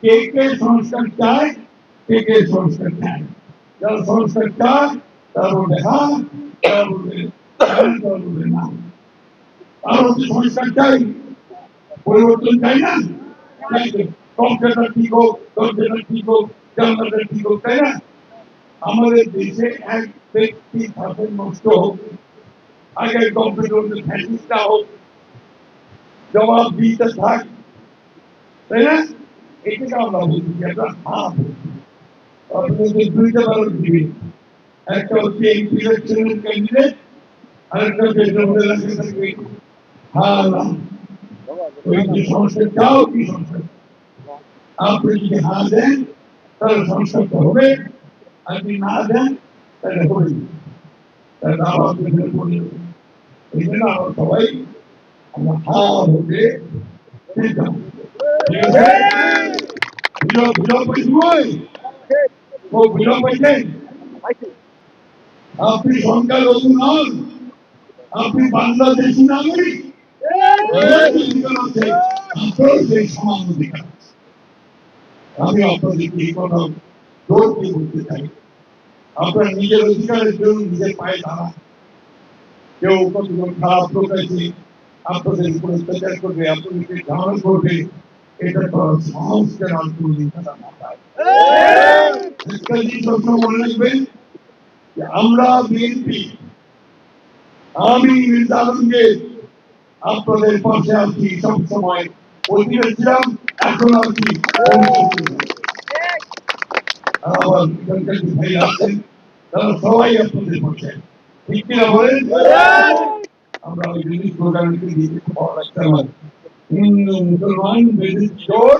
কে কে সংস্কার চায়, কে কে সংস্কার চায়। যারা সংস্কার চায় তারা বলবে হ্যাঁ, তারা বলবে তারা বলবে না। তারা হচ্ছে সংস্কার চাই, পরিবর্তন চাই না। কম্পিউটার ঠিক হোক, কম্পিউটার ঠিক হোক, জানলাটা ঠিক হোক, তাই না? আমাদের দেশে এক ব্যক্তি শাসন নষ্ট হোক, আগে কম্পিউটার ফ্যাসিস্টটা হোক, জবাব দিতে থাক, তাই না? এটাকে আমরা বলছি যে একটা হাফ আপনাদের দুইটা ব্যালট দিবে, একটা হচ্ছে ইলেকশনের ক্যান্ডিডেট, আরেকটা হচ্ছে লেখা থাকবে হারাম। ওই যে সংস্কার চাও কি সংস্কার, আপনি যদি হা দেন তাহলে সংস্কারটা হবে, আর যদি না দেন তাহলে হবে না। তাহলে আবার পড়ে যাবে। এই জন্য আমরা সবাই আমরা হা হতে চিন্তা ঠিক আছে। বিজয় পাইছেন, আপনি সংখ্যালঘু নন, আপনি বাংলাদেশি নাগরিক, আপনার সেই সমান অধিকার। আমি আপনাদেরকে এই কথা জোর দিয়ে বলতে চাই, আপনার নিজের অধিকারের জন্য নিজের পায়ে দাঁড়ান। কেউ কতজন খারাপ লোক আছে আপনাদের উপর অত্যাচার করবে, আপনাদেরকে ধারণ করবে, এটা করার সাহস কেন আন্তর্জাতিক মাথায়। একটা জিনিস আপনারা মনে রাখবেন যে আমরা বিএনপি, আমি মির্জা আলমগীর আপনাদের পাশে আছি সবসময়, অতীতে ছিলাম, এখন আছি। আমার এখানকার যে ভাই আছেন তারা সবাই আপনাদের পাশে, ঠিক কিনা বলেন? আমরা ওই জিনিস প্রোগ্রামকে দিতে ভালো লাগতে আমার হিন্দু মুসলমান বেদের জোর